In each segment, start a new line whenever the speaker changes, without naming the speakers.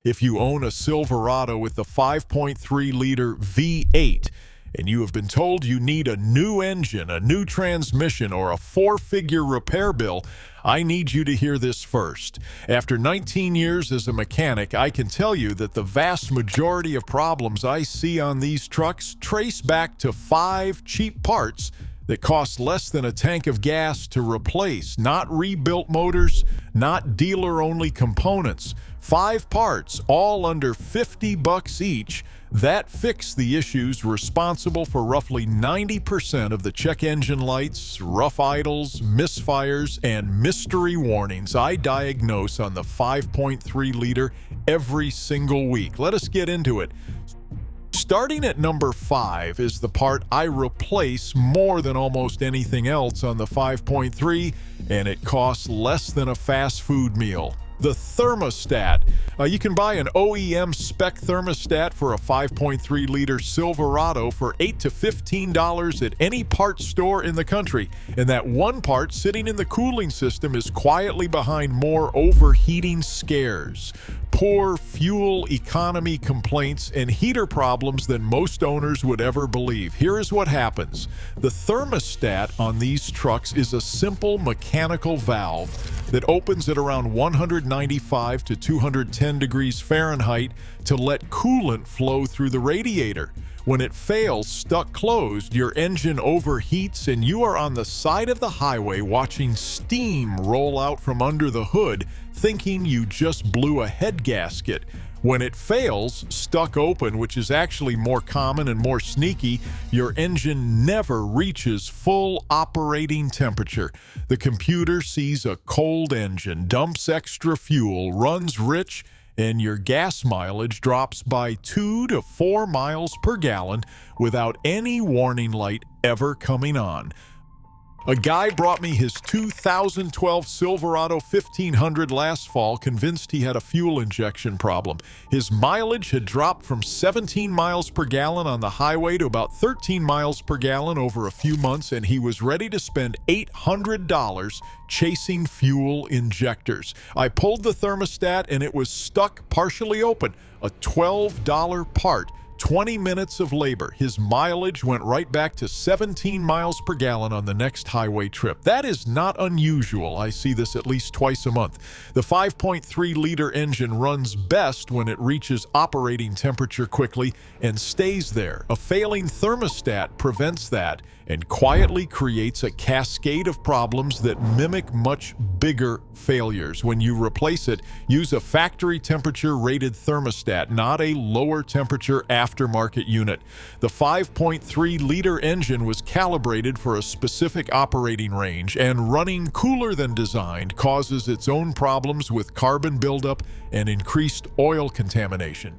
If you own a Silverado with the 5.3-liter V8 and you have been told you need a new engine, a new transmission, or a four-figure repair bill, I need you to hear this first. After 19 years as a mechanic, I can tell you that the vast majority of problems I see on these trucks trace back to 5 cheap parts that cost less than a tank of gas to replace, not rebuilt motors, not dealer-only components. 5 parts, all under $50 each, that fix the issues responsible for roughly 90% of the check engine lights, rough idles, misfires, and mystery warnings I diagnose on the 5.3-liter every single week. Let us get into it. Starting at number 5 is the part I replace more than almost anything else on the 5.3, and it costs less than a fast food meal. The thermostat. You can buy an OEM spec thermostat for a 5.3-liter Silverado for $8 to $15 at any parts store in the country, and that one part sitting in the cooling system is quietly behind more overheating scares, poor fuel economy complaints, and heater problems than most owners would ever believe. Here is what happens. The thermostat on these trucks is a simple mechanical valve that opens at around 195 to 210 degrees Fahrenheit to let coolant flow through the radiator. When it fails, stuck closed, your engine overheats and you are on the side of the highway watching steam roll out from under the hood, thinking you just blew a head gasket. When it fails, stuck open, which is actually more common and more sneaky, your engine never reaches full operating temperature. The computer sees a cold engine, dumps extra fuel, runs rich, and your gas mileage drops by 2 to 4 miles per gallon without any warning light ever coming on. A guy brought me his 2012 Silverado 1500 last fall, convinced he had a fuel injection problem. His mileage had dropped from 17 miles per gallon on the highway to about 13 miles per gallon over a few months, and he was ready to spend $800 chasing fuel injectors. I pulled the thermostat and it was stuck partially open, a $12 part. 20 minutes of labor. His mileage went right back to 17 miles per gallon on the next highway trip. That is not unusual. I see this at least twice a month. The 5.3-liter engine runs best when it reaches operating temperature quickly and stays there. A failing thermostat prevents that and quietly creates a cascade of problems that mimic much bigger failures. When you replace it, use a factory temperature rated thermostat, not a lower temperature aftermarket unit. The 5.3-liter engine was calibrated for a specific operating range, and running cooler than designed causes its own problems with carbon buildup and increased oil contamination.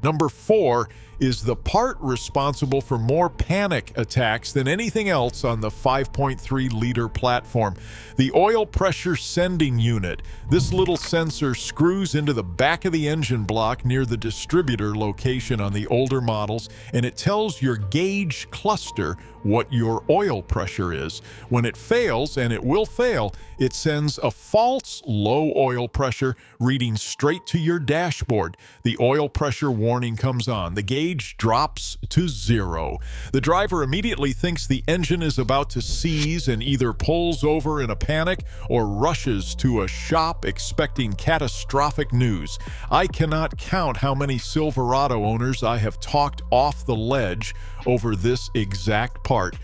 Number 4 is the part responsible for more panic attacks than anything else on the 5.3-liter platform. The oil pressure sending unit. This little sensor screws into the back of the engine block near the distributor location on the older models, and it tells your gauge cluster what your oil pressure is. When it fails, and it will fail, it sends a false low oil pressure reading straight to your dashboard. The oil pressure warning comes on. The gauge drops to 0. The driver immediately thinks the engine is about to seize and either pulls over in a panic or rushes to a shop expecting catastrophic news. I cannot count how many Silverado owners I have talked off the ledge over this exact part.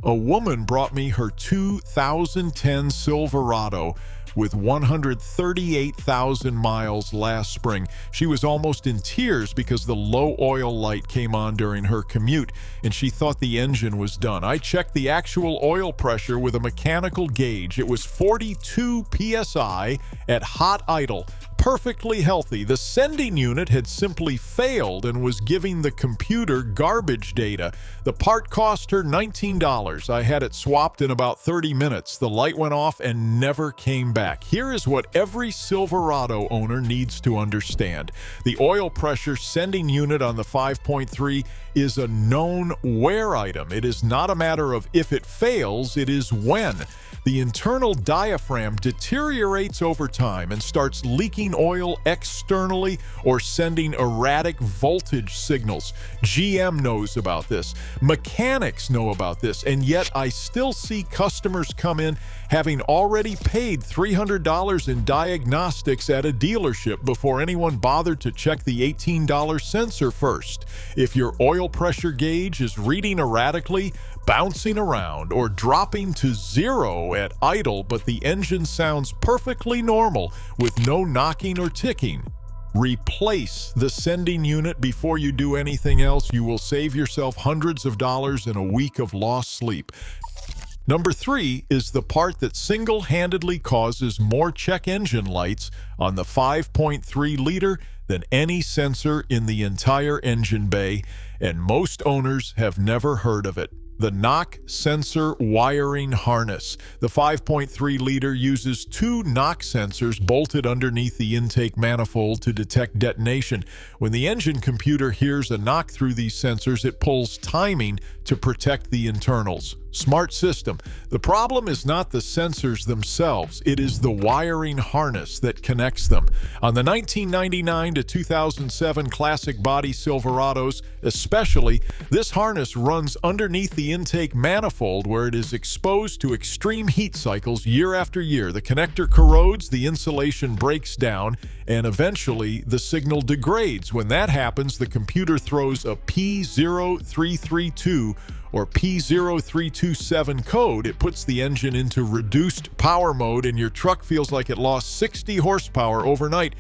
A woman brought me her 2010 Silverado with 138,000 miles last spring. She was almost in tears because the low oil light came on during her commute, and she thought the engine was done. I checked the actual oil pressure with a mechanical gauge. It was 42 psi at hot idle. Perfectly healthy. The sending unit had simply failed and was giving the computer garbage data. The part cost her $19. I had it swapped in about 30 minutes. The light went off and never came back. Here is what every Silverado owner needs to understand. The oil pressure sending unit on the 5.3 is a known wear item. It is not a matter of if it fails, it is when. The internal diaphragm deteriorates over time and starts leaking leaking oil externally or sending erratic voltage signals. GM knows about this. Mechanics know about this, and yet I still see customers come in having already paid $300 in diagnostics at a dealership before anyone bothered to check the $18 sensor first. If your oil pressure gauge is reading erratically, bouncing around, or dropping to zero at idle, but the engine sounds perfectly normal with no knocking or ticking, replace the sending unit before you do anything else. You will save yourself hundreds of dollars and a week of lost sleep. Number 3 is the part that single-handedly causes more check engine lights on the 5.3 liter than any sensor in the entire engine bay, and most owners have never heard of it. The knock sensor wiring harness. The 5.3 liter uses 2 knock sensors bolted underneath the intake manifold to detect detonation. When the engine computer hears a knock through these sensors, it pulls timing to protect the internals. Smart system. The problem is not the sensors themselves, it is the wiring harness that connects them. On the 1999 to 2007 classic body Silverados especially, this harness runs underneath the intake manifold where it is exposed to extreme heat cycles year after year. The connector corrodes, the insulation breaks down, and eventually the signal degrades. When that happens, the computer throws a P0332 or P0327 code. It puts the engine into reduced power mode, and your truck feels like it lost 60 horsepower overnight.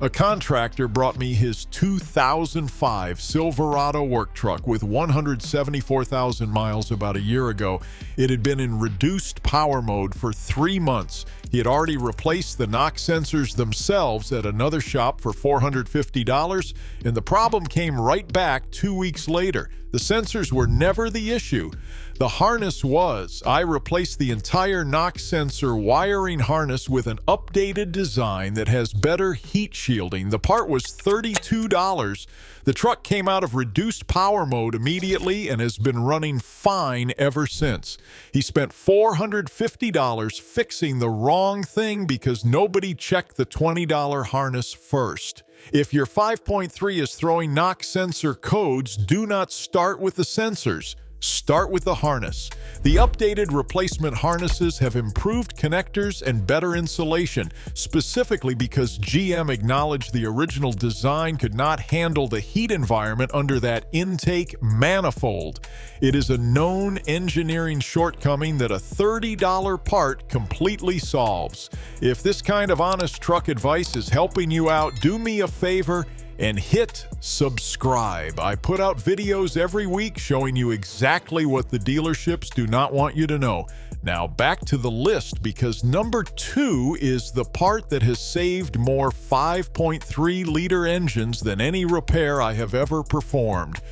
A contractor brought me his 2005 Silverado work truck with 174,000 miles about a year ago. It had been in reduced power mode for 3 months. He had already replaced the knock sensors themselves at another shop for $450, and the problem came right back 2 weeks later. The sensors were never the issue. The harness was. I replaced the entire knock sensor wiring harness with an updated design that has better heat shielding. The part was $32. The truck came out of reduced power mode immediately and has been running fine ever since. He spent $450 fixing the wrong thing because nobody checked the $20 harness first. If your 5.3 is throwing knock sensor codes, do not start with the sensors. Start with the harness. The updated replacement harnesses have improved connectors and better insulation, specifically because GM acknowledged the original design could not handle the heat environment under that intake manifold. It is a known engineering shortcoming that a $30 part completely solves. If this kind of honest truck advice is helping you out, do me a favor and hit subscribe. I put out videos every week showing you exactly what the dealerships do not want you to know. Now back to the list, because number 2 is the part that has saved more 5.3 liter engines than any repair I have ever performed.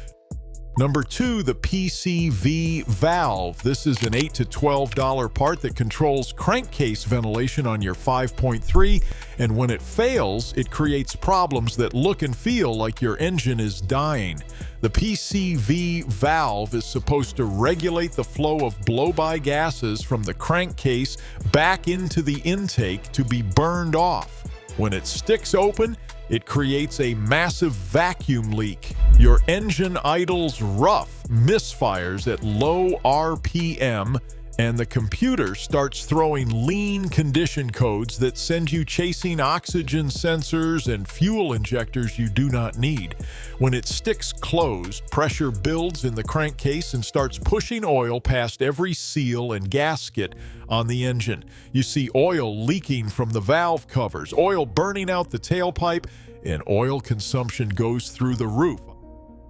Number 2, the PCV valve. This is an $8 to $12 part that controls crankcase ventilation on your 5.3, and when it fails, it creates problems that look and feel like your engine is dying. The PCV valve is supposed to regulate the flow of blow-by gases from the crankcase back into the intake to be burned off. When it sticks open, it creates a massive vacuum leak. Your engine idles rough, misfires at low RPM, and the computer starts throwing lean condition codes that send you chasing oxygen sensors and fuel injectors you do not need. When it sticks closed, pressure builds in the crankcase and starts pushing oil past every seal and gasket on the engine. You see oil leaking from the valve covers, oil burning out the tailpipe, and oil consumption goes through the roof.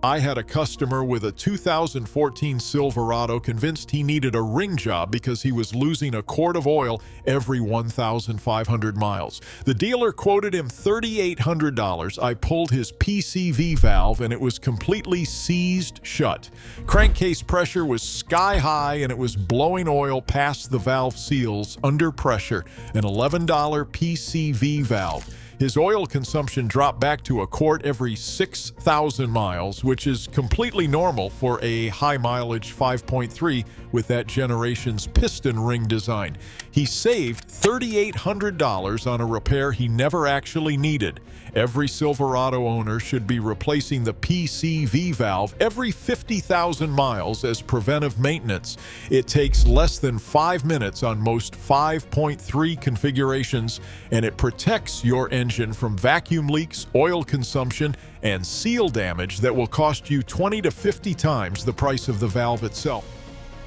I had a customer with a 2014 Silverado convinced he needed a ring job because he was losing a quart of oil every 1,500 miles. The dealer quoted him $3,800. I pulled his PCV valve and it was completely seized shut. Crankcase pressure was sky high and it was blowing oil past the valve seals under pressure. An $11 PCV valve. his oil consumption dropped back to a quart every 6,000 miles, which is completely normal for a high-mileage 5.3 with that generation's piston ring design. He saved $3,800 on a repair he never actually needed. Every Silverado owner should be replacing the PCV valve every 50,000 miles as preventive maintenance. It takes less than 5 minutes on most 5.3 configurations, and it protects your engine from vacuum leaks, oil consumption, and seal damage that will cost you 20 to 50 times the price of the valve itself.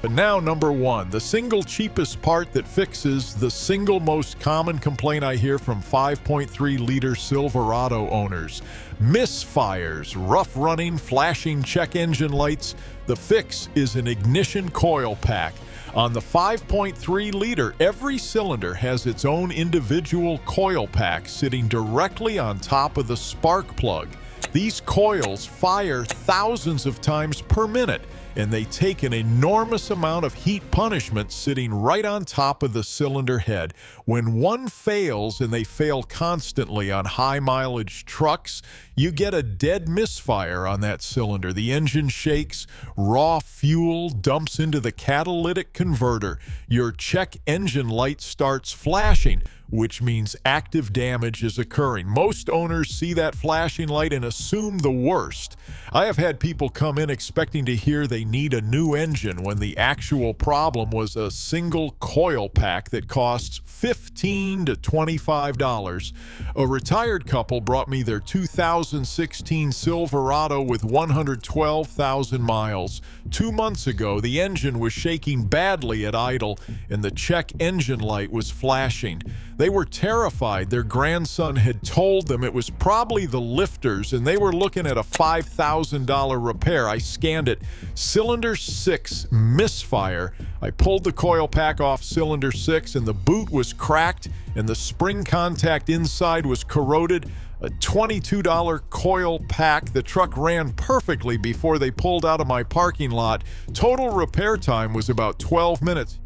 But now, number one, the single cheapest part that fixes the single most common complaint I hear from 5.3-liter Silverado owners: misfires, rough running, flashing check engine lights. The fix is an ignition coil pack. On the 5.3-liter, every cylinder has its own individual coil pack sitting directly on top of the spark plug. These coils fire thousands of times per minute, and they take an enormous amount of heat punishment sitting right on top of the cylinder head. When one fails, and they fail constantly on high-mileage trucks, you get a dead misfire on that cylinder. The engine shakes, raw fuel dumps into the catalytic converter. Your check engine light starts flashing, which means active damage is occurring. Most owners see that flashing light and assume the worst. I have had people come in expecting to hear they need a new engine when the actual problem was a single coil pack that costs $15 to $25. A retired couple brought me their 2016 Silverado with 112,000 miles. 2 months ago, the engine was shaking badly at idle, and the check engine light was flashing. They were terrified. Their grandson had told them it was probably the lifters, and they were looking at a $5,000 repair. I scanned it. Cylinder 6 misfire. I pulled the coil pack off cylinder 6, and the boot was cracked, and the spring contact inside was corroded. A $22 coil pack. The truck ran perfectly before they pulled out of my parking lot. Total repair time was about 12 minutes.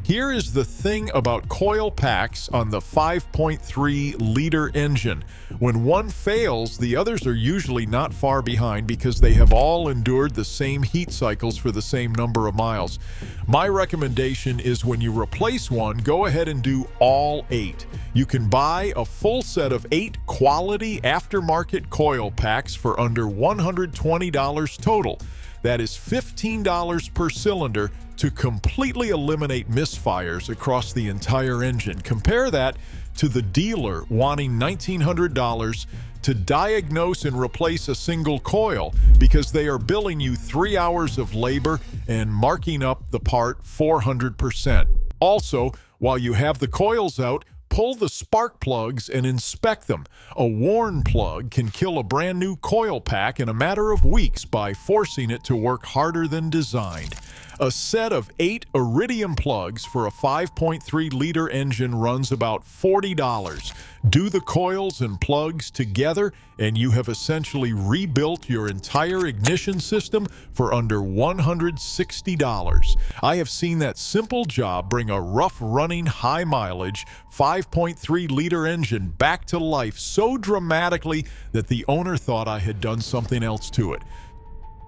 Here is the thing about coil packs on the 5.3-liter engine. When one fails, the others are usually not far behind because they have all endured the same heat cycles for the same number of miles. My recommendation is when you replace one, go ahead and do all 8. You can buy a full set of 8 quality aftermarket coil packs for under $120 total. That is $15 per cylinder to completely eliminate misfires across the entire engine. Compare that to the dealer wanting $1,900 to diagnose and replace a single coil because they are billing you 3 hours of labor and marking up the part 400%. Also, while you have the coils out, pull the spark plugs and inspect them. A worn plug can kill a brand new coil pack in a matter of weeks by forcing it to work harder than designed. A set of 8 iridium plugs for a 5.3-liter engine runs about $40. Do the coils and plugs together, and you have essentially rebuilt your entire ignition system for under $160. I have seen that simple job bring a rough-running, high-mileage 5.3-liter engine back to life so dramatically that the owner thought I had done something else to it.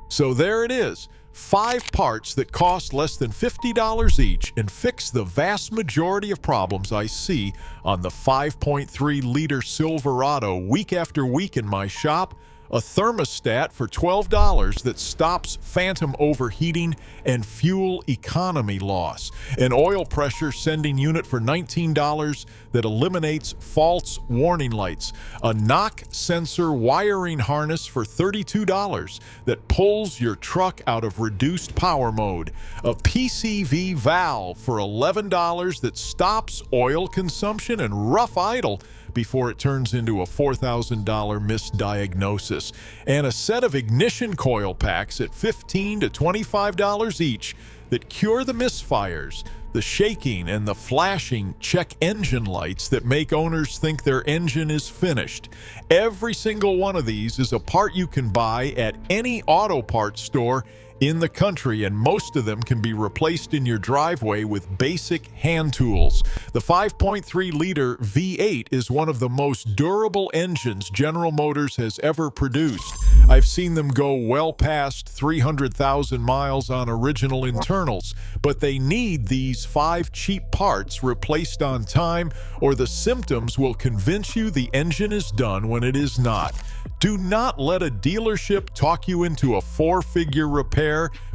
So there it is. 5 parts that cost less than $50 each and fix the vast majority of problems I see on the 5.3-liter Silverado week after week in my shop. A thermostat for $12 that stops phantom overheating and fuel economy loss. An oil pressure sending unit for $19 that eliminates false warning lights. A knock sensor wiring harness for $32 that pulls your truck out of reduced power mode. A PCV valve for $11 that stops oil consumption and rough idle before it turns into a $4,000 misdiagnosis, and a set of ignition coil packs at $15 to $25 each that cure the misfires The shaking and the flashing check engine lights that make owners think their engine is finished. Every single one of these is a part you can buy at any auto parts store in the country, and most of them can be replaced in your driveway with basic hand tools. The 5.3-liter V8 is one of the most durable engines General Motors has ever produced. I've seen them go well past 300,000 miles on original internals, but they need these 5 cheap parts replaced on time, or the symptoms will convince you the engine is done when it is not. Do not let a dealership talk you into a 4-figure repair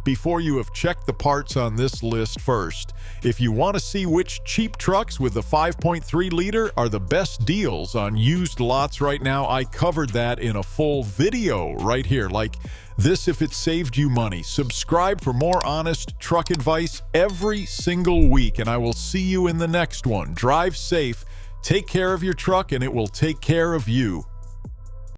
before you have checked the parts on this list first. If you want to see which cheap trucks with the 5.3-liter are the best deals on used lots right now, I covered that in a full video right here, like this if it saved you money. Subscribe for more honest truck advice every single week, and I will see you in the next one. Drive safe, take care of your truck, and it will take care of you.